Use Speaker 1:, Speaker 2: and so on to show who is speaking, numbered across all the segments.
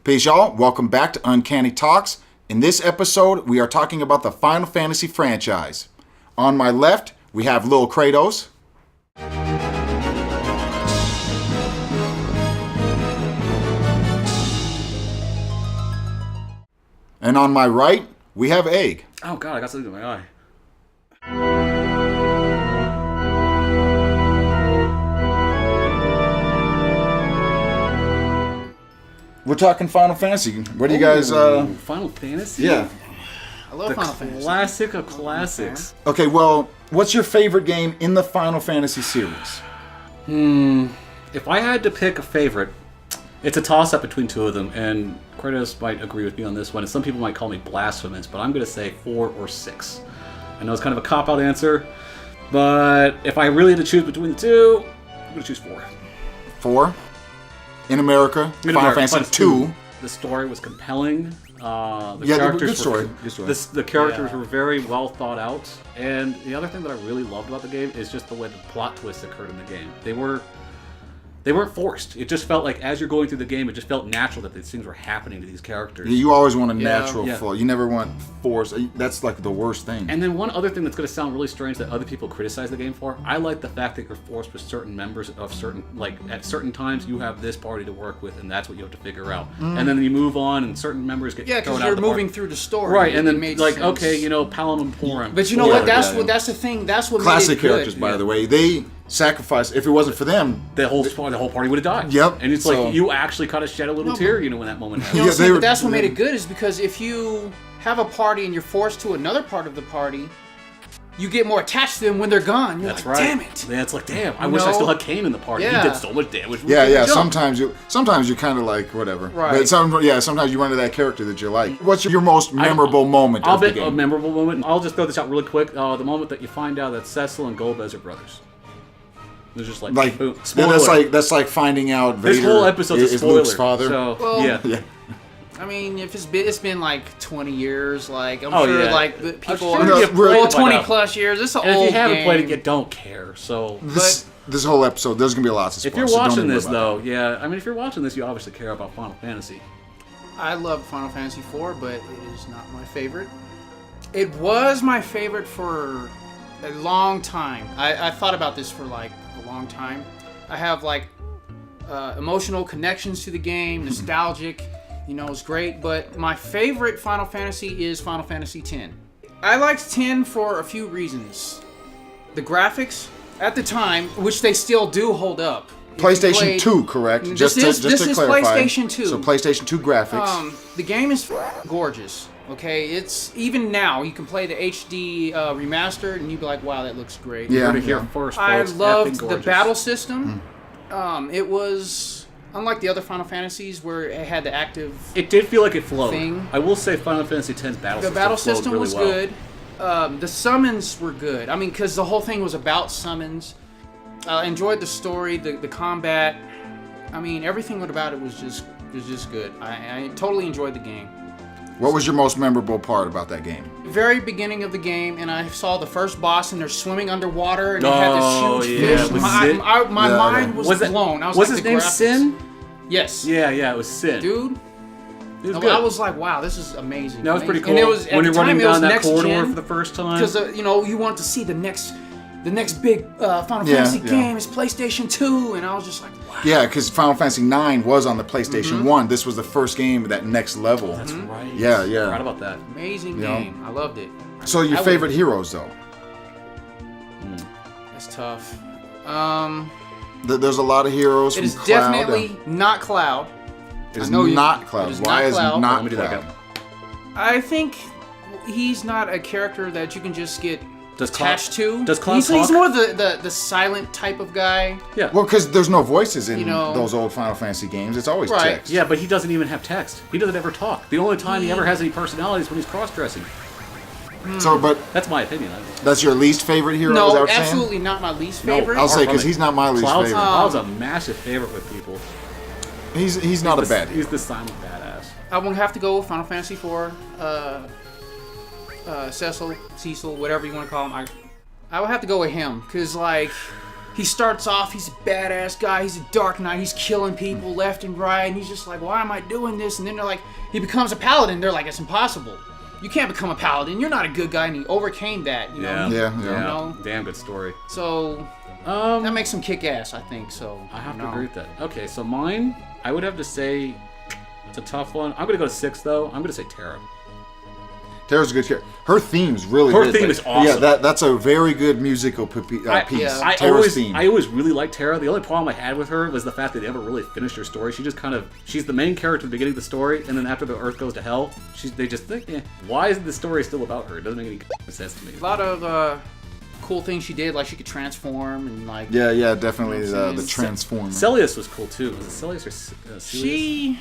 Speaker 1: Peace, y'all. Welcome back to Uncanny Talks. In this episode, we are talking about the Final Fantasy franchise. On my left, we have Lil Kraytos. And on my right, we have Egg.
Speaker 2: Oh god, I got something in my eye.
Speaker 1: We're talking Final Fantasy. What do you guys...
Speaker 2: Final Fantasy?
Speaker 1: Yeah.
Speaker 3: I love Final Fantasy.
Speaker 2: Classic of classics.
Speaker 1: Okay, well, what's your favorite game in the Final Fantasy series?
Speaker 2: If I had to pick a favorite, it's a toss-up between two of them, and Kraytos might agree with me on this one, and some people might call me blasphemous, but I'm going to say 4 or 6. I know it's kind of a cop-out answer, but if I really had to choose between the two, I'm going to choose 4.
Speaker 1: 4? In America, Final Fantasy 2.
Speaker 2: The story was compelling. The characters were very well thought out. And the other thing that I really loved about the game is just the way the plot twists occurred in the game. They weren't forced. It just felt like as you're going through the game, it just felt natural that these things were happening to these characters.
Speaker 1: You always want a natural flow. You never want force. That's like the worst thing.
Speaker 2: And then one other thing that's going to sound really strange that other people criticize the game for, I like the fact that you're forced with certain members of certain, like at certain times you have this party to work with and that's what you have to figure out. And then you move on and certain members get thrown out.
Speaker 3: Yeah, because you're moving through the story.
Speaker 2: Right, and then like, sense. Okay, Paladin Porum.
Speaker 3: But you know what? That's the thing. That's what
Speaker 1: classic
Speaker 3: made it
Speaker 1: characters,
Speaker 3: good.
Speaker 1: by the way. They sacrificed. If it wasn't for them,
Speaker 2: the whole party would have died.
Speaker 1: Yep.
Speaker 2: And it's like you actually kind of shed a little tear, when that moment happened.
Speaker 3: But that's what made it good is because if you have a party and you're forced to another part of the party, you get more attached to them when they're gone. You're
Speaker 2: that's
Speaker 3: like,
Speaker 2: right.
Speaker 3: Damn it.
Speaker 2: Yeah, it's like, damn, I wish I still had Kane in the party.
Speaker 3: Yeah.
Speaker 2: He did so much damage.
Speaker 1: Yeah. Sometimes you're kind of like whatever.
Speaker 3: Right.
Speaker 1: But sometimes you run into that character that you like. What's your most memorable moment of the game?
Speaker 2: A memorable moment. I'll just throw this out really quick. The moment that you find out that Cecil and Gomez are brothers. There's just boom. Spoiler.
Speaker 1: That's like finding out Vader
Speaker 2: this whole episode's a
Speaker 1: is
Speaker 2: spoiler.
Speaker 1: Luke's father.
Speaker 2: So, yeah.
Speaker 3: I mean, if it's been like 20 years, like I'm people
Speaker 2: are
Speaker 3: 20 plus years. It's an old game.
Speaker 2: If you haven't played it, you don't care. So
Speaker 1: this whole episode, there's gonna be lots of spoilers.
Speaker 2: If you're watching this, though, if you're watching this, you obviously care about Final Fantasy.
Speaker 3: I love Final Fantasy 4, but it is not my favorite. It was my favorite for a long time. I thought about this for like a long time. I have like emotional connections to the game, nostalgic. It's great, but my favorite Final Fantasy is Final Fantasy X. I liked 10 for a few reasons. The graphics, at the time, which they still do hold up.
Speaker 1: PlayStation 2, correct?
Speaker 3: This is
Speaker 1: clarify.
Speaker 3: PlayStation 2.
Speaker 1: So PlayStation 2 graphics.
Speaker 3: The game is gorgeous. Okay, it's even now you can play the HD remastered and you'd be like, wow, that looks great.
Speaker 1: Yeah.
Speaker 3: I loved the battle system. It was unlike the other Final Fantasies where it had the active.
Speaker 2: It did feel like it flowed.
Speaker 3: Thing.
Speaker 2: I will say Final Fantasy X's battle system.
Speaker 3: The battle system
Speaker 2: really
Speaker 3: was good. The summons were good. I mean, because the whole thing was about summons. I enjoyed the story, the combat. I mean, everything about it was just good. I totally enjoyed the game.
Speaker 1: What was your most memorable part about that game?
Speaker 3: Very beginning of the game, and I saw the first boss, and they're swimming underwater, and they had this huge fish. My mind was blown.
Speaker 2: Was his name Sin?
Speaker 3: Yes.
Speaker 2: Yeah, it was Sin.
Speaker 3: Dude.
Speaker 2: It was good.
Speaker 3: I was like, wow, this is amazing.
Speaker 2: That was pretty cool.
Speaker 3: And it was,
Speaker 2: when you're running down that corridor for the first time.
Speaker 3: Because, you want to see the next big Final Fantasy game is PlayStation 2, and I was just like, wow.
Speaker 1: Yeah, because Final Fantasy 9 was on the PlayStation 1. This was the first game of that next level.
Speaker 2: That's right.
Speaker 1: Yeah.
Speaker 2: I forgot about that.
Speaker 3: Amazing game. I loved it.
Speaker 1: So your favorite heroes, though?
Speaker 3: That's tough.
Speaker 1: There's a lot of heroes from Cloud.
Speaker 3: It is definitely not Cloud.
Speaker 1: It is not Cloud. Why is it not Cloud?
Speaker 3: I think he's not a character that you can just get attached to.
Speaker 2: Does Cloud talk?
Speaker 3: He's more the silent type of guy.
Speaker 2: Yeah.
Speaker 1: Well, because there's no voices in those old Final Fantasy games. It's always text.
Speaker 2: Yeah, but he doesn't even have text. He doesn't ever talk. The only time he ever has any personality is when he's cross-dressing.
Speaker 1: So, but
Speaker 2: that's my opinion.
Speaker 1: That's your least favorite hero?
Speaker 3: No,
Speaker 1: is that what you're
Speaker 3: absolutely
Speaker 1: saying?
Speaker 3: not my least favorite.
Speaker 1: I'll say because he's not my least favorite.
Speaker 2: Cloud's a massive favorite with people.
Speaker 1: He's not a bad.
Speaker 2: He's the silent badass.
Speaker 3: I will have to go with Final Fantasy IV. Cecil, whatever you want to call him. I would have to go with him because he starts off, he's a badass guy, he's a Dark Knight, he's killing people left and right, and he's just like, why am I doing this? And then they're like, he becomes a paladin. They're like, it's impossible. You can't become a paladin. You're not a good guy, and he overcame that. You know?
Speaker 1: Yeah.
Speaker 3: You know?
Speaker 2: Damn good story.
Speaker 3: So that makes him kick ass, I think. So
Speaker 2: I have to agree with that. Okay, so mine, I would have to say, it's a tough one. I'm gonna go to 6 though. I'm gonna say Terra.
Speaker 1: Tara's a good character. Her theme's really
Speaker 2: Her
Speaker 1: good.
Speaker 2: theme is awesome.
Speaker 1: Yeah, that's a very good musical piece.
Speaker 3: yeah.
Speaker 1: Tara's theme.
Speaker 2: I always really liked Tara. The only problem I had with her was the fact that they never really finished her story. She just she's the main character at the beginning of the story, and then after the Earth goes to hell, they just think, why isn't the story still about her? It doesn't make any sense to me.
Speaker 3: a lot of cool things she did, like she could transform and like.
Speaker 1: Yeah, definitely the transformer.
Speaker 2: Celius was cool too. Was it Celius or Celius?
Speaker 3: She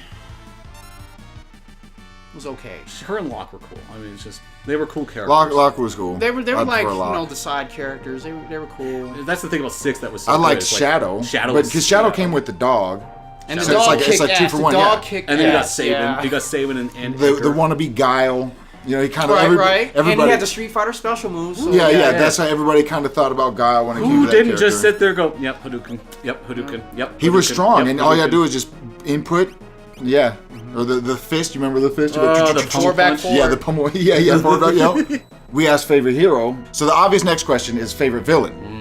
Speaker 3: was okay.
Speaker 2: Her and Locke were cool. I mean, it's just they were cool characters.
Speaker 1: Locke was cool.
Speaker 3: They were
Speaker 1: I'd
Speaker 3: like
Speaker 1: prefer
Speaker 3: the side characters. They were cool.
Speaker 2: That's the thing about 6 that was so
Speaker 1: I
Speaker 2: good.
Speaker 1: liked
Speaker 2: It's like,
Speaker 1: Shadow.
Speaker 2: Shadow,
Speaker 1: but because Shadow came with the dog.
Speaker 3: And the
Speaker 1: So
Speaker 3: dog
Speaker 1: it's
Speaker 3: kicked
Speaker 1: like 2
Speaker 3: ass.
Speaker 1: for
Speaker 3: The
Speaker 1: 1,
Speaker 3: dog
Speaker 1: yeah.
Speaker 3: kicked
Speaker 2: And then you got
Speaker 3: ass.
Speaker 2: Saban.
Speaker 3: Yeah.
Speaker 2: You got Saban and
Speaker 1: The
Speaker 2: Edgar.
Speaker 1: wannabe Guile. You know, he kind of
Speaker 3: Right.
Speaker 1: everybody.
Speaker 3: And he had the Street Fighter special moves. So
Speaker 1: Yeah. That's how everybody kind of thought about Guile when it came to
Speaker 2: Who
Speaker 1: that
Speaker 2: didn't
Speaker 1: character.
Speaker 2: just sit there and go, yep, Hadouken, yep, Hadouken, yep.
Speaker 1: He was
Speaker 2: Hadouken,
Speaker 1: strong,
Speaker 2: yep,
Speaker 1: and all you had to do
Speaker 2: Hadouken.
Speaker 1: is just input. Yeah. Or the fist. You remember the fist? You
Speaker 2: The
Speaker 3: Forward back forward.
Speaker 1: Yeah, the pummel. Yeah, forward back. Yeah. We asked favorite hero. So the obvious next question is favorite villain.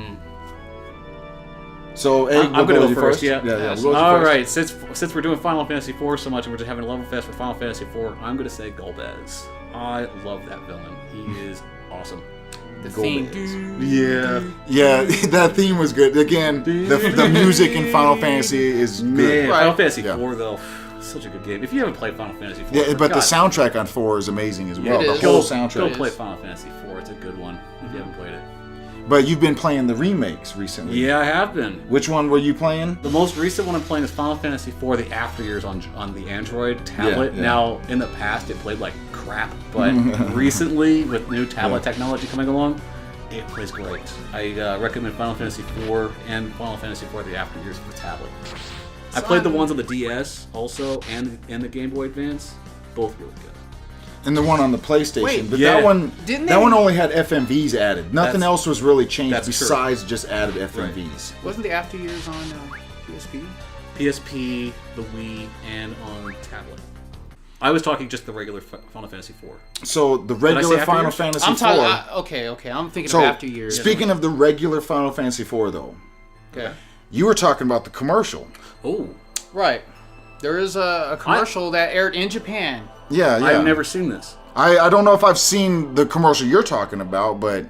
Speaker 1: So
Speaker 2: I'm
Speaker 1: we'll
Speaker 2: gonna go
Speaker 1: with you
Speaker 2: first. Yeah.
Speaker 1: We'll go with you
Speaker 2: All
Speaker 1: first.
Speaker 2: right. Since we're doing Final Fantasy IV so much, and we're just having a love fest for Final Fantasy IV, I'm gonna say Golbez. I love that villain. He is awesome.
Speaker 3: The theme.
Speaker 1: Yeah, that theme was good. Again, the music in Final Fantasy is good.
Speaker 2: Man,
Speaker 3: Right.
Speaker 2: Final Fantasy
Speaker 1: Yeah.
Speaker 2: IV though, such a good game. If you haven't played Final Fantasy IV,
Speaker 1: Yeah, but the
Speaker 2: God,
Speaker 1: soundtrack on 4 is amazing as well.
Speaker 3: it
Speaker 1: The
Speaker 3: is.
Speaker 1: whole
Speaker 2: Go
Speaker 1: soundtrack.
Speaker 2: play Final Fantasy IV. It's a good one if you haven't played it.
Speaker 1: But you've been playing the remakes recently.
Speaker 2: Yeah, I have been.
Speaker 1: Which one were you playing?
Speaker 2: The most recent one I'm playing is Final Fantasy IV: The After Years on the Android tablet.
Speaker 1: Yeah.
Speaker 2: Now, in the past, it played like crap, but recently, with new tablet technology coming along, it plays great. I recommend Final Fantasy IV and Final Fantasy IV: The After Years for the tablet. I played the ones on the DS also, and the Game Boy Advance. Both really good.
Speaker 1: And the one on the PlayStation.
Speaker 3: Wait,
Speaker 1: but
Speaker 2: yeah.
Speaker 1: that one
Speaker 3: Didn't
Speaker 1: that
Speaker 3: they-
Speaker 1: one only had FMVs added. Nothing
Speaker 2: That's-
Speaker 1: else was really changed
Speaker 2: that's true.
Speaker 1: besides just added FMVs.
Speaker 3: Wasn't the After Years on PSP?
Speaker 2: PSP, the Wii, and on tablet. I was talking just the regular Final Fantasy IV.
Speaker 1: So the
Speaker 2: I
Speaker 1: regular
Speaker 2: say After
Speaker 1: Final
Speaker 2: Years?
Speaker 1: Fantasy
Speaker 3: I'm
Speaker 1: IV.
Speaker 3: talking. Okay. I'm thinking
Speaker 1: So
Speaker 3: of After Years.
Speaker 1: speaking of the regular Final Fantasy IV, though,
Speaker 3: Okay.
Speaker 1: you were talking about the commercial.
Speaker 2: Oh,
Speaker 3: Right. There is a commercial that aired in Japan.
Speaker 1: Yeah.
Speaker 2: I've never seen this.
Speaker 1: I don't know if I've seen the commercial you're talking about, but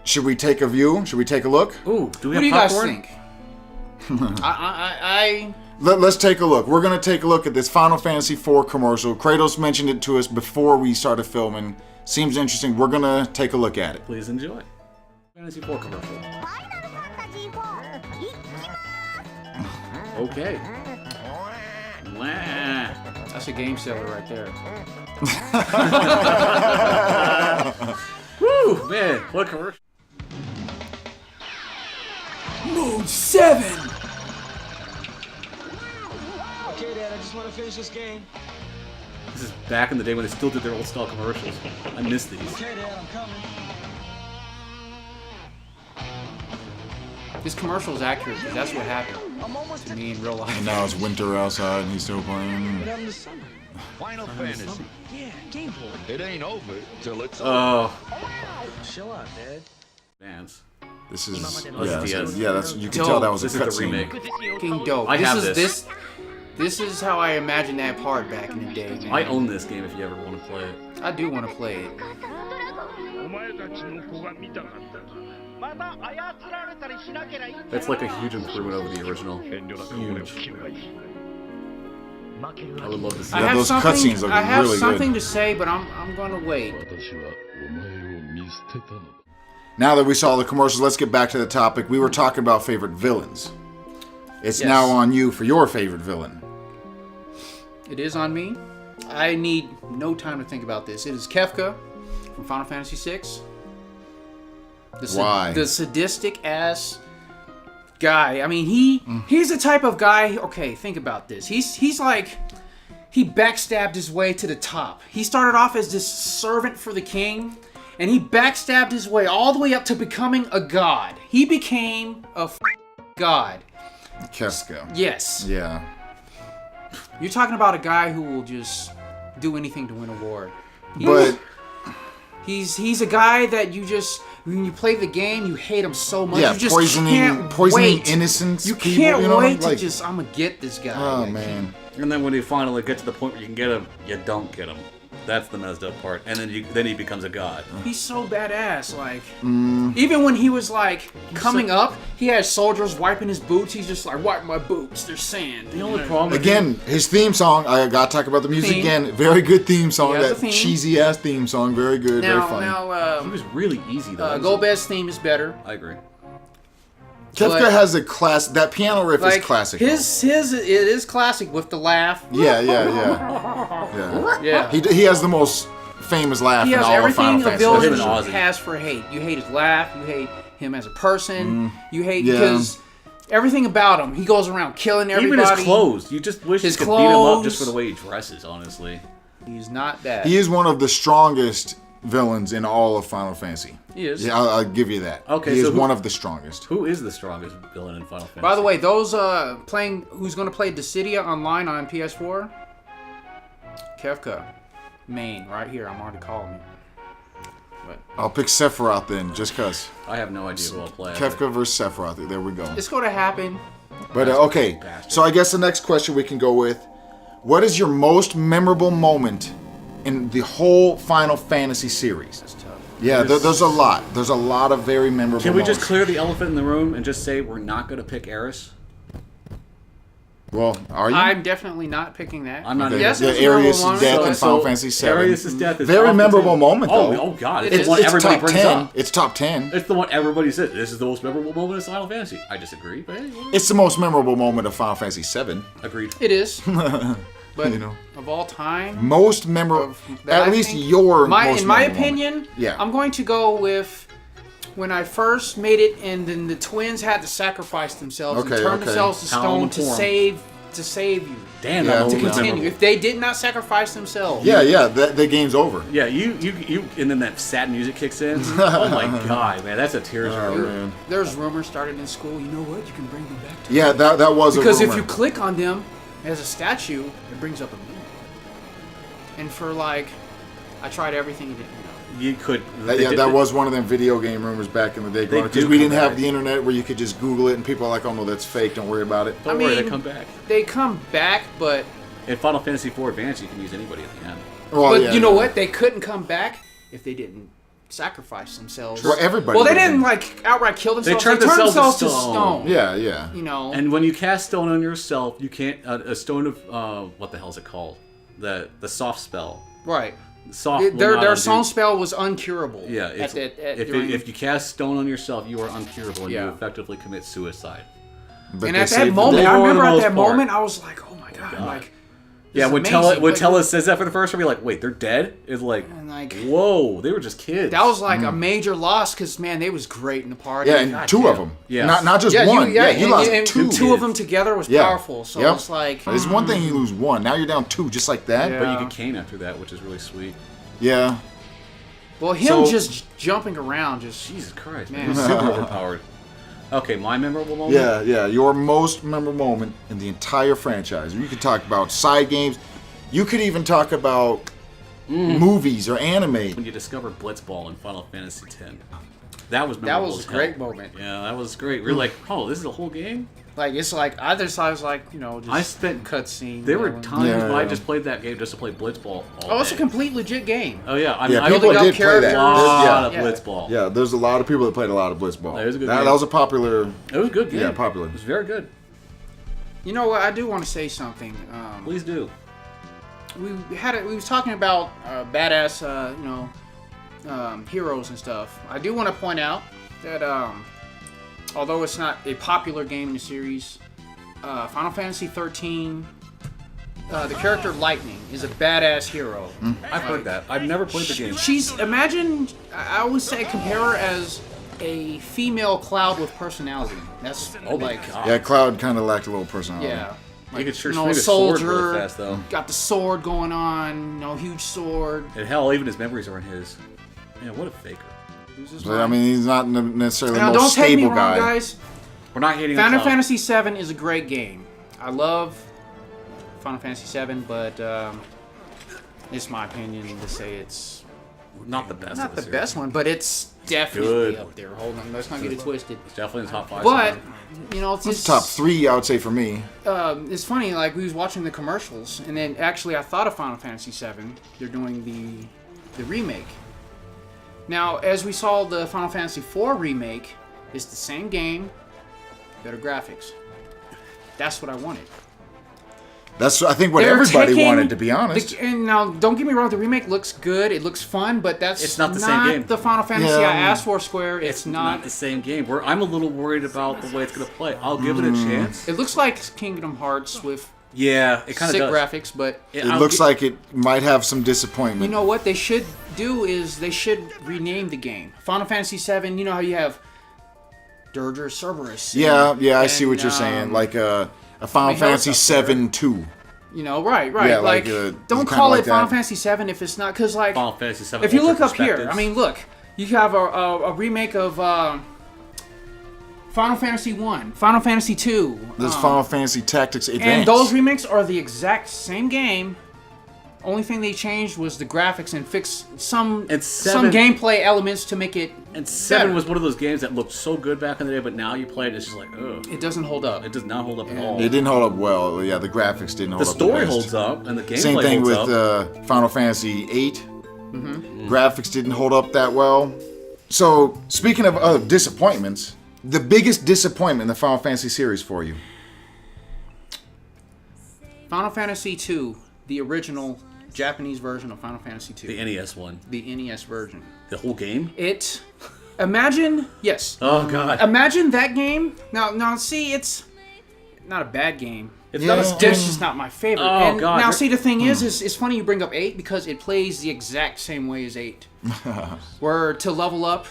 Speaker 1: should we take a view? Should we take a look?
Speaker 2: Ooh, do we
Speaker 3: What do you
Speaker 2: have
Speaker 3: guys
Speaker 2: popcorn?
Speaker 3: think?
Speaker 1: Let's take a look. We're going to take a look at this Final Fantasy IV commercial. Kratos mentioned it to us before we started filming. Seems interesting. We're going to take a look at it.
Speaker 2: Please enjoy. Fantasy IV commercial. Okay. Wah.
Speaker 3: That's a game seller right there.
Speaker 2: Woo, man, what commercial?
Speaker 3: Mode 7!
Speaker 4: Okay, Dad, I just want to finish this game.
Speaker 2: This is back in the day when they still did their old style commercials. I miss these.
Speaker 4: Okay, Dad, I'm coming.
Speaker 3: This commercial is accurate because that's what happened to me in real life.
Speaker 1: And now it's winter outside and he's still playing.
Speaker 4: What happened to summer?
Speaker 5: Final Fantasy.
Speaker 4: Yeah, Game Boy.
Speaker 5: It ain't over till it's over.
Speaker 2: Oh,
Speaker 4: Chill out, Dad.
Speaker 2: dance.
Speaker 1: This is
Speaker 2: DS.
Speaker 1: that's you can
Speaker 3: Dope.
Speaker 1: tell that was
Speaker 2: This
Speaker 1: a
Speaker 2: is the
Speaker 1: cutscene.
Speaker 2: remake.
Speaker 3: Fucking dope.
Speaker 2: I have
Speaker 3: This is how I imagined that part back in the day, man.
Speaker 2: I own this game if you ever want to play it.
Speaker 3: I do want to play it.
Speaker 2: That's like a huge improvement over the original. Huge. I would love to see
Speaker 3: I
Speaker 2: that.
Speaker 3: have
Speaker 1: those
Speaker 3: something.
Speaker 1: cutscenes look
Speaker 3: I have
Speaker 1: really
Speaker 3: something
Speaker 1: good.
Speaker 3: to say, but I'm gonna wait.
Speaker 1: Now that we saw the commercials, let's get back to the topic. We were talking about favorite villains. It's
Speaker 3: Yes.
Speaker 1: now on you for your favorite villain.
Speaker 3: It is on me. I need no time to think about this. It is Kefka from Final Fantasy VI.
Speaker 1: Why?
Speaker 3: The sadistic ass guy. I mean, he's the type of guy. Okay, think about this. He's like he backstabbed his way to the top. He started off as this servant for the king, and he backstabbed his way all the way up to becoming a god. He became a god.
Speaker 1: Kefka.
Speaker 3: Yes.
Speaker 1: Yeah.
Speaker 3: You're talking about a guy who will just do anything to win a war.
Speaker 1: But
Speaker 3: He's a guy that you just, when you play the game, you hate him so much.
Speaker 1: yeah,
Speaker 3: You just
Speaker 1: poisoning
Speaker 3: can't wait.
Speaker 1: innocents.
Speaker 3: You
Speaker 1: people,
Speaker 3: can't
Speaker 1: you know,
Speaker 3: wait to
Speaker 1: like,
Speaker 3: just, I'm gonna get this guy.
Speaker 1: Oh
Speaker 3: Like,
Speaker 1: man.
Speaker 2: And then when you finally get to the point where you can get him, you don't get him. That's the messed up part. And then he becomes a god.
Speaker 3: He's so badass. Like, even when he was like coming up, he had soldiers wiping his boots. He's just like, wipe my boots. There's sand.
Speaker 2: The only problem
Speaker 1: Again, his theme song. I gotta talk about the music
Speaker 3: Theme.
Speaker 1: again. Very good theme song.
Speaker 3: He has
Speaker 1: That
Speaker 3: a theme.
Speaker 1: cheesy ass theme song. Very good. very funny.
Speaker 2: he was really easy though.
Speaker 3: Gobez's theme is better.
Speaker 2: I agree.
Speaker 1: Kefka
Speaker 3: but-
Speaker 1: has a class. That piano riff
Speaker 3: Like
Speaker 1: is classic.
Speaker 3: his it is classic with the laugh.
Speaker 1: Yeah.
Speaker 3: Yeah.
Speaker 1: He has the most famous laugh
Speaker 3: He
Speaker 1: in
Speaker 3: has
Speaker 1: all of Final
Speaker 3: everything a
Speaker 1: Fantasy.
Speaker 2: Him
Speaker 3: villain
Speaker 2: and Ozzy.
Speaker 3: has for hate. You hate his laugh. You hate him as a person. You hate
Speaker 1: Yeah.
Speaker 3: because everything about him. He goes around killing everybody.
Speaker 2: Even his clothes. You just wish
Speaker 3: His
Speaker 2: you could beat him up
Speaker 3: clothes.
Speaker 2: just for the way he dresses, honestly.
Speaker 3: He's not that.
Speaker 1: He is one of the strongest villains in all of Final Fantasy.
Speaker 3: He is.
Speaker 1: Yeah, I'll give you that.
Speaker 2: Okay,
Speaker 1: he
Speaker 2: so
Speaker 1: is
Speaker 2: who-
Speaker 1: one of the strongest.
Speaker 2: Who is the strongest villain in Final Fantasy?
Speaker 3: By the way, those playing who's going to play Dissidia online on PS4? Kefka, main right here. I'm already calling it.
Speaker 1: I'll pick Sephiroth then, just cause.
Speaker 2: I have no idea who I'll play.
Speaker 1: Kefka versus Sephiroth. There we go.
Speaker 3: It's going to happen.
Speaker 1: But okay, so I guess the next question we can go with: what is your most memorable moment in the whole Final Fantasy series?
Speaker 3: That's tough.
Speaker 1: Yeah, there's a lot. There's a lot of very memorable.
Speaker 2: Can we just
Speaker 1: moments.
Speaker 2: clear the elephant in the room and just say we're not going to pick Eris?
Speaker 1: Well, are you?
Speaker 3: I'm definitely not picking that.
Speaker 2: I'm not
Speaker 1: Okay,
Speaker 3: Yes,
Speaker 1: the
Speaker 3: it's a memorable
Speaker 1: Arius'
Speaker 3: moment,
Speaker 1: death
Speaker 3: but-
Speaker 1: in Final Fantasy VII.
Speaker 2: Arius' death is
Speaker 1: Very
Speaker 2: off the
Speaker 1: memorable
Speaker 2: table.
Speaker 1: moment, though.
Speaker 2: Oh god,
Speaker 3: It
Speaker 2: it's
Speaker 3: is.
Speaker 2: the one everybody
Speaker 1: top
Speaker 2: brings
Speaker 1: 10.
Speaker 2: up.
Speaker 1: It's top 10.
Speaker 2: It's the one everybody says. This is the most memorable moment in Final Fantasy. I disagree, but hey, whatever.
Speaker 1: It's the most memorable moment of Final Fantasy VII.
Speaker 2: Agreed.
Speaker 3: It is. But
Speaker 1: You know.
Speaker 3: of all time,
Speaker 1: Most memorable.
Speaker 3: that
Speaker 1: At
Speaker 3: I
Speaker 1: least
Speaker 3: think-
Speaker 1: your most
Speaker 3: in my
Speaker 1: memorable
Speaker 3: opinion,
Speaker 1: moment. Yeah.
Speaker 3: I'm going to go with when I first made it, and then the twins had to sacrifice themselves
Speaker 1: Okay,
Speaker 3: and turn
Speaker 1: okay.
Speaker 3: themselves to
Speaker 2: How
Speaker 3: stone
Speaker 2: long
Speaker 3: to
Speaker 2: for 'em?
Speaker 3: save you.
Speaker 2: Damn,
Speaker 1: Yeah,
Speaker 2: that
Speaker 1: to
Speaker 2: moment
Speaker 3: To
Speaker 2: was
Speaker 3: continue.
Speaker 2: memorable.
Speaker 3: If they did not sacrifice themselves,
Speaker 1: Yeah, the game's over.
Speaker 2: Yeah, you, and then that sad music kicks in. Oh my god, man, that's a tearjerker.
Speaker 1: man.
Speaker 3: there's rumors started in school. You know what? You can bring them back to
Speaker 1: Yeah, that was
Speaker 3: because
Speaker 1: a
Speaker 3: if
Speaker 1: rumor.
Speaker 3: you click on them as a statue, it brings up a memory. And for like, I tried everything. It didn't.
Speaker 2: You could.
Speaker 1: That was one of them video game rumors back in the day.
Speaker 2: They
Speaker 1: Because
Speaker 2: do
Speaker 1: we
Speaker 2: come
Speaker 1: didn't have
Speaker 2: back.
Speaker 1: the internet where you could just Google it and people are like, oh no, that's fake. Don't worry about it.
Speaker 2: Don't
Speaker 3: I
Speaker 2: worry, they
Speaker 3: mean-
Speaker 2: come back.
Speaker 3: They come back, but
Speaker 2: In Final Fantasy IV Advance, you can use anybody at the end.
Speaker 1: Well,
Speaker 3: but
Speaker 1: yeah,
Speaker 3: you know
Speaker 1: yeah.
Speaker 3: what? They couldn't come back if they didn't sacrifice themselves.
Speaker 1: Well, everybody
Speaker 3: Well, they
Speaker 1: did.
Speaker 3: didn't like outright kill themselves.
Speaker 2: turned themselves to stone.
Speaker 1: Yeah, yeah.
Speaker 3: You know.
Speaker 2: And when you cast stone on yourself, you can't. A stone of what the hell is it called? The soft spell.
Speaker 3: right.
Speaker 2: Soft. will
Speaker 3: Their
Speaker 2: not undo-
Speaker 3: song spell was uncurable.
Speaker 2: Yeah,
Speaker 3: At,
Speaker 2: if if you cast stone on yourself, you are uncurable and
Speaker 3: Yeah.
Speaker 2: you effectively commit suicide.
Speaker 1: But
Speaker 3: and
Speaker 1: they
Speaker 3: at that
Speaker 1: saved the
Speaker 3: moment,
Speaker 1: day.
Speaker 3: I
Speaker 2: For the
Speaker 3: remember at
Speaker 2: most
Speaker 3: that
Speaker 2: part.
Speaker 3: moment, I was like, "Oh my god!" Like,
Speaker 2: Yeah,
Speaker 3: this
Speaker 2: when
Speaker 3: is amazing.
Speaker 2: Tella says that for the first time, you're like, wait, they're dead? It's like,
Speaker 3: And like,
Speaker 2: whoa, they were just kids.
Speaker 3: that was like a major loss because man, they was great in the party.
Speaker 1: Yeah, and
Speaker 3: God
Speaker 1: two
Speaker 3: damn.
Speaker 1: of them.
Speaker 2: Yeah.
Speaker 1: Not just
Speaker 3: Yeah,
Speaker 1: one.
Speaker 3: you
Speaker 1: You lost
Speaker 3: and
Speaker 1: two.
Speaker 3: of them together was
Speaker 1: Yeah.
Speaker 3: powerful. So
Speaker 1: Yep.
Speaker 3: it's like,
Speaker 1: It's one thing you lose one. Now you're down two, just like that.
Speaker 3: Yeah.
Speaker 2: But you get Kane after that, which is really sweet.
Speaker 1: Yeah.
Speaker 3: well, him
Speaker 2: So-
Speaker 3: just jumping around, just
Speaker 2: Jesus Christ,
Speaker 3: Man.
Speaker 2: man. He's super overpowered. Okay, my memorable moment?
Speaker 1: Yeah. Your most memorable moment in the entire franchise. You could talk about side games. You could even talk about movies or anime.
Speaker 2: When you discover Blitzball in Final Fantasy X. That was memorable.
Speaker 3: was
Speaker 2: as
Speaker 3: a great
Speaker 2: hell.
Speaker 3: moment.
Speaker 2: Yeah, that was great. We're like, oh, this is a whole game?
Speaker 3: like it's like either side was like just
Speaker 2: I spent-
Speaker 3: cutscene.
Speaker 2: There were
Speaker 3: whatever.
Speaker 2: times
Speaker 1: Yeah,
Speaker 2: when I
Speaker 1: yeah.
Speaker 2: just played that game just to play Blitzball all
Speaker 3: Oh, it's a
Speaker 2: day.
Speaker 3: complete legit game.
Speaker 2: Oh, yeah. I mean,
Speaker 1: Yeah,
Speaker 2: I
Speaker 1: people
Speaker 2: played
Speaker 3: up
Speaker 1: did play that.
Speaker 3: characters.
Speaker 2: a lot of
Speaker 3: Yeah.
Speaker 2: Blitzball.
Speaker 1: Yeah, there's a lot of people that played a lot of Blitzball.
Speaker 2: It was a good
Speaker 1: that,
Speaker 2: game.
Speaker 1: that was a popular.
Speaker 2: It was a good game.
Speaker 1: Yeah, popular.
Speaker 2: It was very good.
Speaker 3: You know what? I do want to say something.
Speaker 2: Please do.
Speaker 3: We was talking about badass, heroes and stuff. I do want to point out that although it's not a popular game in the series, Final Fantasy 13, the character Lightning is a badass hero.
Speaker 2: I've heard that. I've never played the game.
Speaker 3: She's imagine. I always say compare her as a female Cloud with personality. That's
Speaker 2: Oh my
Speaker 3: like
Speaker 2: god.
Speaker 1: Yeah, Cloud kind of lacked a little personality.
Speaker 3: yeah.
Speaker 2: You could sure
Speaker 3: You know,
Speaker 2: swing a
Speaker 3: a
Speaker 2: sword
Speaker 3: soldier,
Speaker 2: really fast, though.
Speaker 3: got the sword going on, huge sword.
Speaker 2: And hell, even his memories aren't his. Man, what a faker.
Speaker 3: Loses
Speaker 1: But, I
Speaker 3: mind.
Speaker 1: mean, he's not necessarily the
Speaker 3: Now,
Speaker 1: most
Speaker 3: don't take me
Speaker 1: stable
Speaker 3: wrong,
Speaker 1: guy.
Speaker 3: guys.
Speaker 2: We're not hating on
Speaker 3: Final
Speaker 2: Cloud.
Speaker 3: Fantasy VII is a great game. I love Final Fantasy VII, but it's my opinion to say it's
Speaker 2: Not the best.
Speaker 3: not
Speaker 2: of
Speaker 3: the
Speaker 2: series.
Speaker 3: best one, but it's definitely
Speaker 2: Good.
Speaker 3: up there. Hold on, let's not get it twisted.
Speaker 2: It's definitely in the top 5.
Speaker 3: But you know, it's
Speaker 1: It's
Speaker 3: just
Speaker 1: top 3, I would say, for me.
Speaker 3: It's funny. Like we was watching the commercials, and then actually I thought of Final Fantasy VII. They're doing the remake. Now, as we saw, the Final Fantasy IV remake is the same game, better graphics. That's what I wanted.
Speaker 1: That's, I think, what
Speaker 3: They're
Speaker 1: everybody
Speaker 3: taking
Speaker 1: wanted, to be honest.
Speaker 3: And now, don't get me wrong, the remake looks good. It looks fun, but that's
Speaker 2: It's not the same game.
Speaker 3: the Final Fantasy
Speaker 1: Yeah.
Speaker 3: I asked for, Square. It's
Speaker 2: not the same game. I'm a little worried about the way it's going to play. I'll give it a chance.
Speaker 3: It looks like Kingdom Hearts with
Speaker 2: Yeah, it kind of
Speaker 3: sick
Speaker 2: does.
Speaker 3: graphics, but
Speaker 1: It looks like it might have some disappointment.
Speaker 3: you know what they should do is they should rename the game. Final Fantasy VII. You know how you have Dirger, Cerberus.
Speaker 1: Yeah, I see
Speaker 3: and,
Speaker 1: what you're saying. Like a Final
Speaker 3: I mean, hell, it's
Speaker 1: Fantasy
Speaker 3: up there.
Speaker 1: 7-2.
Speaker 3: You know, right.
Speaker 1: Yeah,
Speaker 3: like,
Speaker 1: kinda
Speaker 3: don't call it
Speaker 1: like
Speaker 3: Final
Speaker 1: that.
Speaker 3: Fantasy VII if it's not, because like
Speaker 2: Final Fantasy 7.
Speaker 3: if you
Speaker 2: Ultra
Speaker 3: look up here,
Speaker 2: Perspectives.
Speaker 3: I mean, look, you have a remake of Final Fantasy 1, Final Fantasy 2.
Speaker 1: There's Final Fantasy Tactics Advance.
Speaker 3: And those remakes are the exact same game. Only thing they changed was the graphics and fixed some
Speaker 2: And
Speaker 3: some
Speaker 2: 7
Speaker 3: gameplay elements to make it
Speaker 2: And 7
Speaker 3: better.
Speaker 2: was one of those games that looked so good back in the day, but now you play it, it's just like, ugh.
Speaker 3: It doesn't hold up.
Speaker 2: It does not hold up at all.
Speaker 1: It didn't hold up well. Yeah, the graphics didn't hold
Speaker 2: The
Speaker 1: up.
Speaker 2: story
Speaker 1: best.
Speaker 2: holds up, and the gameplay
Speaker 1: Same thing
Speaker 2: holds
Speaker 1: with
Speaker 2: up.
Speaker 1: Final Fantasy VIII. Graphics didn't hold up that well. So, speaking of other disappointments, the biggest disappointment in the Final Fantasy series for you?
Speaker 3: Final Fantasy 2, the original Japanese version of Final Fantasy 2.
Speaker 2: The NES one.
Speaker 3: The NES version.
Speaker 2: The whole game?
Speaker 3: Imagine
Speaker 2: Oh, God.
Speaker 3: imagine that game. Now see, it's not a bad game.
Speaker 2: It's
Speaker 1: Yeah.
Speaker 2: not a
Speaker 3: It's just not my favorite.
Speaker 2: Oh,
Speaker 3: and
Speaker 2: God,
Speaker 3: now
Speaker 2: you're-
Speaker 3: see, the thing is it's funny you bring up 8 because it plays the exact same way as 8. Where to level up,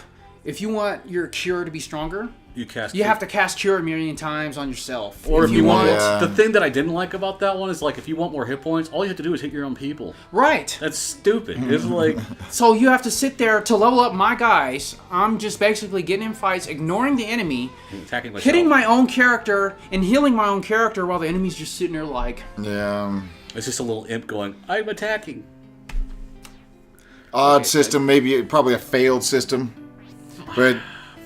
Speaker 3: if you want your cure to be stronger, you have to cast cure a million times on yourself.
Speaker 2: Or if you want...
Speaker 1: Yeah.
Speaker 2: The thing that I didn't like about that one is, like, if you want more hit points, all you have to do is hit your own people.
Speaker 3: Right.
Speaker 2: That's stupid. It's like...
Speaker 3: So you have to sit there to level up my guys. I'm just basically getting in fights, ignoring the enemy,
Speaker 2: attacking myself.
Speaker 3: hitting my own character, and healing my own character while the enemy's just sitting there like...
Speaker 1: Yeah.
Speaker 2: It's just a little imp going, I'm attacking.
Speaker 1: Odd system, maybe probably a failed system. But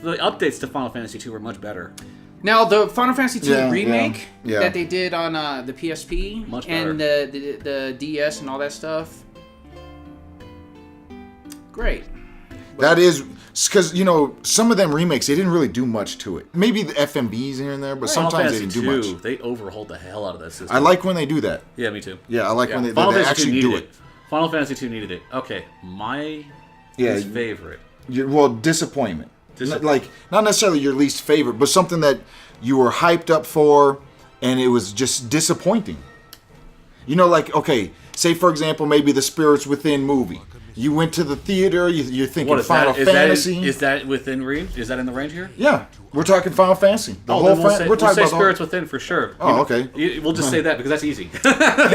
Speaker 2: The updates to Final Fantasy 2 were much better.
Speaker 3: Now, the Final Fantasy 2
Speaker 1: Yeah,
Speaker 3: remake
Speaker 1: yeah.
Speaker 3: that they did on the PSP
Speaker 2: Much
Speaker 3: and the DS and all that stuff, great.
Speaker 1: that is because, you know, some of them remakes, they didn't really do much to it. Maybe the FMVs here and there, but
Speaker 2: Final
Speaker 1: sometimes they
Speaker 2: Fantasy
Speaker 1: didn't do
Speaker 2: 2,
Speaker 1: much.
Speaker 2: they overhauled the hell out of that system.
Speaker 1: I like when they do that.
Speaker 2: Yeah, me too.
Speaker 1: Yeah, I like when they
Speaker 2: Final Fantasy 2
Speaker 1: actually
Speaker 2: needed
Speaker 1: do it.
Speaker 2: Final Fantasy 2 needed it. Okay, my least favorite.
Speaker 1: Well, disappointment.
Speaker 2: Disappointment.
Speaker 1: Like, not necessarily your least favorite, but something that you were hyped up for and it was just disappointing. You know, like, okay, say for example, maybe the Spirits Within movie. You went to the theater, you're thinking
Speaker 2: What is
Speaker 1: Final
Speaker 2: that?
Speaker 1: Fantasy.
Speaker 2: Is that within range? Is that in the range here?
Speaker 1: Yeah, we're talking Final Fantasy. The
Speaker 2: Oh,
Speaker 1: whole
Speaker 2: then we'll
Speaker 1: fran-
Speaker 2: say,
Speaker 1: we're talking
Speaker 2: say
Speaker 1: about the whole-
Speaker 2: Spirits Within for sure.
Speaker 1: Oh, okay.
Speaker 2: We'll just say that because that's easy.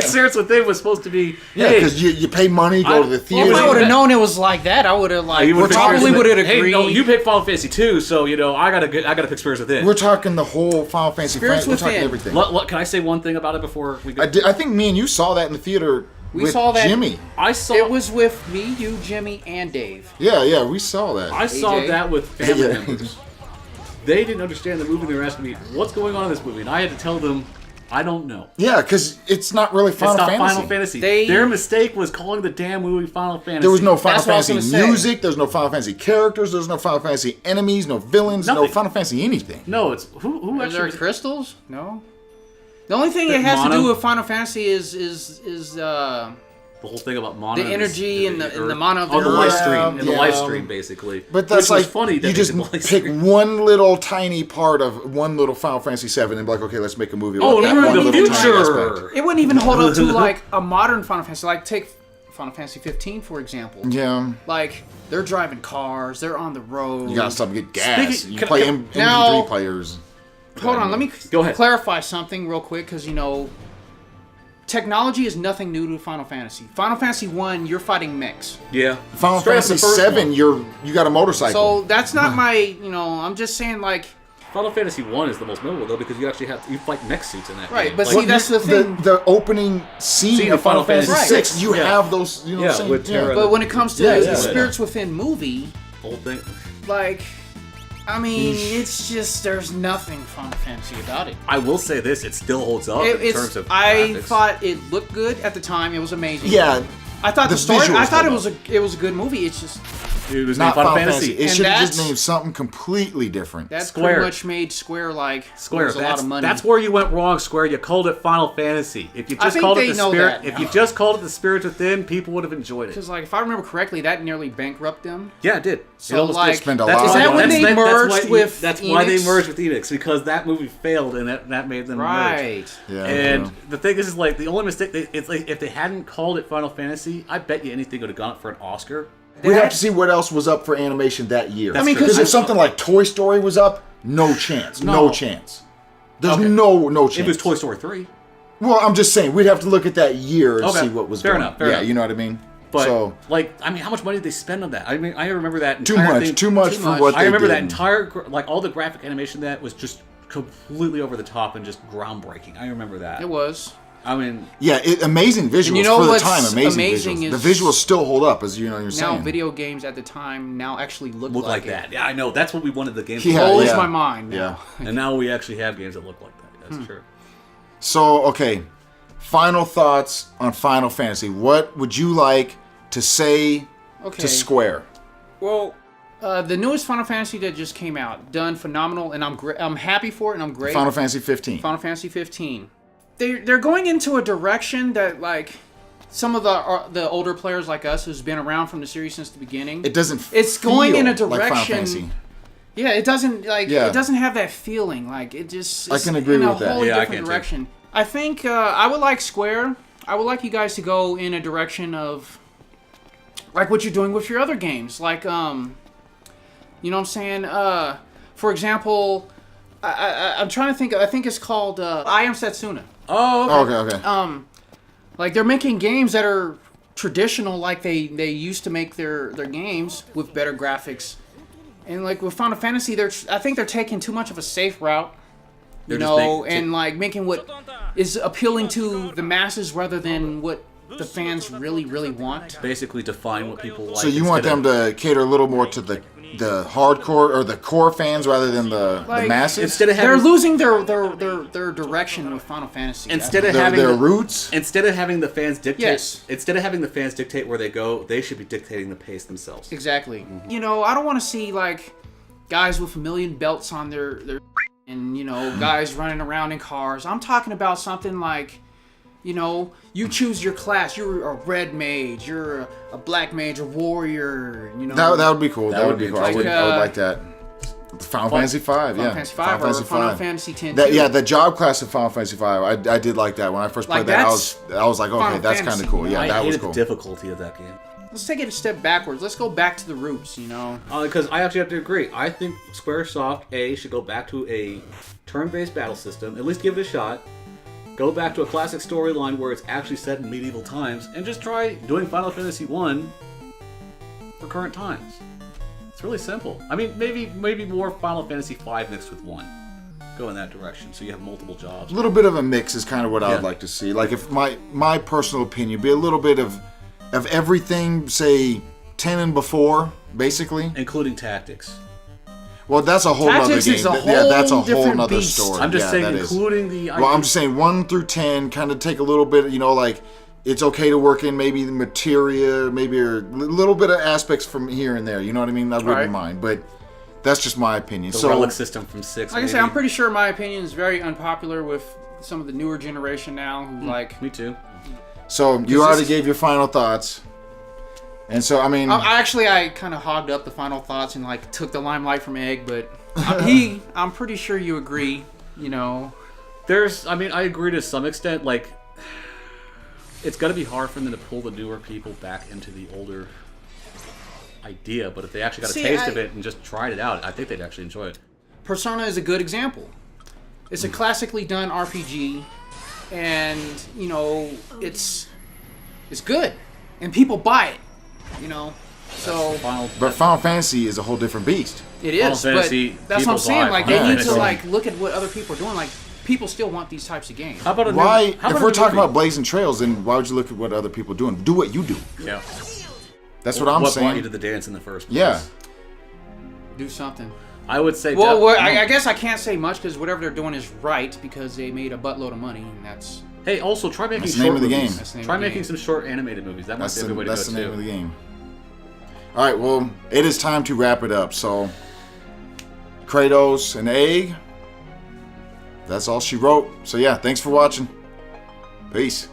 Speaker 2: Spirits Within was supposed to be.
Speaker 1: Yeah,
Speaker 2: hey,
Speaker 1: because you pay money, go to the
Speaker 3: Well,
Speaker 1: theater.
Speaker 3: if I would
Speaker 2: that-
Speaker 3: have known it was like that, I would have like
Speaker 2: you would've picked
Speaker 3: probably
Speaker 2: Spirits
Speaker 3: would have
Speaker 2: Within.
Speaker 3: agreed.
Speaker 2: Hey, no, you picked Final Fantasy 2, so you know I gotta pick Spirits Within.
Speaker 1: We're talking the whole Final Fantasy
Speaker 3: Spirits
Speaker 1: franchise. We're talking
Speaker 3: Within.
Speaker 1: everything.
Speaker 2: Can I say one thing about it before we go?
Speaker 1: I think me and you saw that in the theater
Speaker 3: We
Speaker 1: with
Speaker 3: saw that-
Speaker 1: Jimmy.
Speaker 2: I saw.
Speaker 3: It was with me, you, Jimmy, and Dave.
Speaker 1: Yeah, we saw that.
Speaker 2: I saw
Speaker 3: AJ?
Speaker 2: that with family
Speaker 1: Yeah.
Speaker 2: members. They didn't understand the movie. They were asking me, "What's going on in this movie?" And I had to tell them, "I don't know.
Speaker 1: Yeah, because it's not really Final
Speaker 2: it's not
Speaker 1: Fantasy.
Speaker 2: Final Fantasy."
Speaker 3: They-
Speaker 2: Their mistake was calling the damn movie Final Fantasy.
Speaker 1: There was no Final
Speaker 3: That's what I was
Speaker 1: Fantasy
Speaker 3: gonna say.
Speaker 1: music. There's no Final Fantasy characters. There's no Final Fantasy enemies. No villains. No
Speaker 2: Nothing.
Speaker 1: Final Fantasy anything.
Speaker 2: No, it's who
Speaker 3: Are
Speaker 2: actually.
Speaker 3: there
Speaker 2: was-
Speaker 3: crystals? No. The only thing it has to
Speaker 2: Mono?
Speaker 3: do with Final Fantasy is
Speaker 2: The whole thing about mono.
Speaker 3: The energy and the mono of the
Speaker 2: on the live
Speaker 3: earth.
Speaker 2: stream. In the
Speaker 1: Yeah.
Speaker 2: live stream, basically.
Speaker 1: But that's
Speaker 2: Which was
Speaker 1: like
Speaker 2: funny. That
Speaker 1: you
Speaker 2: they
Speaker 1: just
Speaker 2: did the live
Speaker 1: pick
Speaker 2: stream.
Speaker 1: one little tiny part of one little Final Fantasy VII and be like, okay, let's make a movie.
Speaker 2: Oh,
Speaker 1: about that
Speaker 2: you're
Speaker 1: one
Speaker 2: in the
Speaker 1: little tiny aspect.
Speaker 2: future.
Speaker 3: it wouldn't even hold up to like a modern Final Fantasy. Like take Final Fantasy 15 for example.
Speaker 1: Yeah,
Speaker 3: Like they're driving cars, they're on the road.
Speaker 1: you gotta stop and get gas.
Speaker 2: Speaking-
Speaker 1: You
Speaker 2: can-
Speaker 1: play
Speaker 2: can-
Speaker 3: now-
Speaker 1: MP3 players.
Speaker 3: Hold on, let me
Speaker 2: Go ahead.
Speaker 3: clarify something real quick because technology is nothing new to Final Fantasy. Final Fantasy 1, you're fighting mechs.
Speaker 2: Yeah.
Speaker 1: Final
Speaker 2: Straight up
Speaker 1: Fantasy
Speaker 2: the first
Speaker 1: 7,
Speaker 2: one.
Speaker 1: you got a motorcycle.
Speaker 3: So that's not my, I'm just saying like.
Speaker 2: Final Fantasy 1 is the most memorable though because you actually you fight mech suits in that
Speaker 3: Right,
Speaker 2: game.
Speaker 3: but
Speaker 2: Like,
Speaker 3: see, that's the thing.
Speaker 1: The opening scene of Final Fantasy
Speaker 3: Right.
Speaker 1: 6, you
Speaker 2: Yeah.
Speaker 1: have those, you know what I'm saying?
Speaker 2: with Terra.
Speaker 3: But when it comes to
Speaker 1: Yeah,
Speaker 3: the
Speaker 1: yeah.
Speaker 3: Spirits Within movie,
Speaker 2: whole thing.
Speaker 3: like, I mean, it's just there's nothing Final Fantasy about it.
Speaker 2: I will say this: it still holds up in terms of
Speaker 3: I
Speaker 2: graphics.
Speaker 3: thought it looked good at the time. It was amazing.
Speaker 1: Yeah,
Speaker 3: I thought the story.
Speaker 1: visuals
Speaker 3: I thought it
Speaker 1: hold
Speaker 3: was it was a good movie. It's just
Speaker 2: it was
Speaker 1: not
Speaker 2: named
Speaker 1: Final Fantasy. It
Speaker 3: And
Speaker 1: should have just
Speaker 3: that's-
Speaker 1: named something completely different.
Speaker 3: that
Speaker 2: Square.
Speaker 3: pretty much made Square like
Speaker 2: Square.
Speaker 3: lose a lot of money.
Speaker 2: That's where you went wrong, Square. You called it Final Fantasy. If you
Speaker 3: I
Speaker 2: just
Speaker 3: think
Speaker 2: called it
Speaker 3: they
Speaker 2: the
Speaker 3: know
Speaker 2: Spirit,
Speaker 3: that
Speaker 2: if
Speaker 3: now.
Speaker 2: you just called it the Spirits Within, people would have enjoyed it.
Speaker 3: Because like if I remember correctly, that nearly bankrupted them.
Speaker 2: Yeah, it did.
Speaker 3: So,
Speaker 2: It almost
Speaker 3: like-
Speaker 2: did.
Speaker 1: Spend a
Speaker 2: That's
Speaker 1: lot
Speaker 2: why-
Speaker 1: of
Speaker 3: Is that when
Speaker 2: that's-
Speaker 3: they
Speaker 2: that's
Speaker 3: merged
Speaker 2: why-
Speaker 3: with
Speaker 2: That's why they
Speaker 3: Enix?
Speaker 2: merged with Enix because that movie failed and that made them merge.
Speaker 3: Right.
Speaker 1: Yeah,
Speaker 2: And
Speaker 1: yeah.
Speaker 2: the thing is like the only mistake it's like if they hadn't called it Final Fantasy, I bet you anything would have gone up for an Oscar.
Speaker 1: We'd have to see what else was up for animation that year.
Speaker 2: I mean,
Speaker 1: because
Speaker 3: 'cause
Speaker 1: if something like Toy Story was up, no chance. No,
Speaker 2: No.
Speaker 1: chance. There's
Speaker 2: Okay.
Speaker 1: no chance.
Speaker 2: It was Toy Story 3.
Speaker 1: Well, I'm just saying, we'd have to look at that year and
Speaker 2: Okay.
Speaker 1: see what was
Speaker 2: Fair
Speaker 1: going
Speaker 2: enough,
Speaker 1: on.
Speaker 2: fair
Speaker 1: Yeah,
Speaker 2: enough.
Speaker 1: you know what I mean?
Speaker 2: But
Speaker 1: so,
Speaker 2: like, I mean, how much money did they spend on that? I mean, I remember that
Speaker 1: too
Speaker 2: entire
Speaker 1: much.
Speaker 2: thing.
Speaker 1: Too much
Speaker 3: Too
Speaker 1: for
Speaker 3: much.
Speaker 1: what
Speaker 2: I
Speaker 1: they
Speaker 2: remember
Speaker 1: did.
Speaker 2: that entire like all the graphic animation that was just completely over the top and just groundbreaking. I remember that.
Speaker 3: It was.
Speaker 2: I mean,
Speaker 1: Yeah, amazing visuals
Speaker 3: you know
Speaker 1: for the
Speaker 3: what's
Speaker 1: time.
Speaker 3: amazing
Speaker 1: visuals.
Speaker 3: is-
Speaker 1: The visuals still hold up, as you know you're
Speaker 3: Now
Speaker 1: saying.
Speaker 3: video games at the time now actually look
Speaker 2: like
Speaker 3: it.
Speaker 2: that. Yeah, I know. That's what we wanted the game to
Speaker 1: Yeah,
Speaker 2: look
Speaker 3: Blows
Speaker 1: yeah.
Speaker 3: my mind. Now.
Speaker 1: Yeah.
Speaker 2: And now we actually have games that look like that. That's true.
Speaker 1: So, okay, final thoughts on Final Fantasy. What would you like to say
Speaker 3: Okay.
Speaker 1: to Square?
Speaker 3: Well, the newest Final Fantasy that just came out, done phenomenal, and I'm happy for it, and I'm great.
Speaker 1: Final Fantasy 15.
Speaker 3: Final Fantasy 15. They're going into a direction that like some of the older players like us who's been around from the series since the beginning.
Speaker 1: It doesn't.
Speaker 3: It's going in a
Speaker 1: feel like Final
Speaker 3: direction-
Speaker 1: Fantasy.
Speaker 3: Yeah, it doesn't like
Speaker 1: Yeah.
Speaker 3: it doesn't have that feeling. Like it just
Speaker 1: I
Speaker 3: it's
Speaker 1: can agree
Speaker 3: in a
Speaker 1: with that.
Speaker 3: whole
Speaker 2: Yeah, I
Speaker 3: different
Speaker 2: can too.
Speaker 3: direction. I think I would like Square. I would like you guys to go in a direction of like what you're doing with your other games. Like you know what I'm saying? For example, I'm trying to think. I think it's called I Am Setsuna.
Speaker 2: Oh, okay.
Speaker 1: Okay.
Speaker 3: Like they're making games that are traditional, like they used to make their games with better graphics. And like with Final Fantasy, I think they're taking too much of a safe route, you
Speaker 2: They're just
Speaker 3: know,
Speaker 2: making-
Speaker 3: and like making what is appealing to the masses rather than what the fans really want.
Speaker 2: Basically define what people like.
Speaker 1: So you want them to cater a little more to the hardcore or the core fans rather than the
Speaker 3: Like,
Speaker 1: masses?
Speaker 2: instead of
Speaker 3: They're
Speaker 2: having
Speaker 3: losing their direction with Final Fantasy.
Speaker 2: instead of
Speaker 1: their,
Speaker 2: having
Speaker 1: their
Speaker 2: the,
Speaker 1: roots?
Speaker 2: instead of having the fans dictate
Speaker 3: Yes.
Speaker 2: instead of having the fans dictate where they go, they should be dictating the pace themselves.
Speaker 3: Exactly. You know, I don't want to see like guys with a million belts on their and you know guys running around in cars. I'm talking about something like, you know, you choose your class. You're a red mage. You're a black mage, a warrior. You know,
Speaker 1: That would be cool. That would be cool. I would
Speaker 3: Like,
Speaker 1: like that. Final Fantasy V,
Speaker 3: Final
Speaker 1: yeah.
Speaker 3: Fantasy V or Final Fantasy X.
Speaker 1: That, yeah, the job class of Final Fantasy V, I did like that. When I first
Speaker 3: Like,
Speaker 1: played that,
Speaker 3: that's
Speaker 1: I was like, okay,
Speaker 3: Final
Speaker 1: that's kind
Speaker 3: Fantasy.
Speaker 1: of cool. Yeah,
Speaker 2: I
Speaker 1: that was
Speaker 2: hated
Speaker 1: cool.
Speaker 2: the difficulty of that game.
Speaker 3: Let's take it a step backwards. Let's go back to the roots. You know,
Speaker 2: Because I actually have to agree. I think SquareSoft should go back to a turn-based battle system. At least give it a shot. Go back to a classic storyline where it's actually set in medieval times, and just try doing Final Fantasy 1 for current times. It's really simple. I mean, maybe more Final Fantasy 5 mixed with 1. Go in that direction, so you have multiple jobs.
Speaker 1: A little bit of a mix is kind of what I would
Speaker 2: Yeah.
Speaker 1: like to see. Like, if my personal opinion, be a little bit of everything, say 10 and before, basically.
Speaker 2: Including tactics.
Speaker 1: Well, that's a whole other
Speaker 3: Tactics
Speaker 1: game.
Speaker 3: is a
Speaker 1: Yeah, that's a
Speaker 3: whole
Speaker 1: whole
Speaker 3: different
Speaker 1: nother
Speaker 3: beast.
Speaker 1: story.
Speaker 2: I'm just
Speaker 1: Yeah,
Speaker 2: saying,
Speaker 1: that is.
Speaker 2: including the.
Speaker 1: Well, I'm just saying 1 through 10 kind of take a little bit, you know, like it's okay to work in maybe the materia, maybe a little bit of aspects from here and there. You know what I mean? I wouldn't
Speaker 3: Right.
Speaker 1: mind, but that's just my opinion.
Speaker 2: the
Speaker 1: So,
Speaker 2: relic system from 6.
Speaker 3: like I say, I'm pretty sure my opinion is very unpopular with some of the newer generation now who like.
Speaker 2: Me too.
Speaker 1: so you already gave your final thoughts, and so I mean,
Speaker 3: I kind of hogged up the final thoughts and like took the limelight from Egg, but I'm pretty sure you agree. You know,
Speaker 2: I agree to some extent. Like, it's going to be hard for them to pull the newer people back into the older idea, but if they actually got a taste of it and just tried it out, I think they'd actually enjoy it.
Speaker 3: Persona is a good example. It's a classically done RPG and it's good, and people buy it. So
Speaker 1: But Final Fantasy is a whole different beast.
Speaker 3: it is.
Speaker 2: Final Fantasy,
Speaker 3: But that's what I'm
Speaker 2: people
Speaker 3: saying.
Speaker 2: buy
Speaker 3: Like
Speaker 2: Final
Speaker 3: they need to
Speaker 2: Fantasy.
Speaker 3: like look at what other people are doing. Like people still want these types of games.
Speaker 2: How about a
Speaker 1: Why?
Speaker 2: New, how
Speaker 1: If
Speaker 2: about
Speaker 1: we're
Speaker 2: a new
Speaker 1: talking
Speaker 2: movie?
Speaker 1: about blazing trails, then why would you look at what other people are doing? Do what you do.
Speaker 2: Yeah.
Speaker 1: That's what I'm
Speaker 2: What brought you
Speaker 1: saying.
Speaker 2: to the dance in the first place?
Speaker 1: Yeah.
Speaker 3: Do something.
Speaker 2: I would say.
Speaker 3: Well,
Speaker 2: def-
Speaker 3: I guess I can't say much because whatever they're doing is right because they made a buttload of money, and that's
Speaker 2: Hey, also try making
Speaker 1: That's the
Speaker 2: short
Speaker 1: name of the
Speaker 2: movies.
Speaker 1: game.
Speaker 3: That's the name
Speaker 2: Try
Speaker 3: of the
Speaker 2: making
Speaker 3: game.
Speaker 2: some short animated movies. That might be a good way to
Speaker 1: That's
Speaker 2: go
Speaker 1: the name
Speaker 2: too.
Speaker 1: of the game. All right, well, it is time to wrap it up. So, Kraytos and Egg, that's all she wrote. So, yeah, thanks for watching. Peace.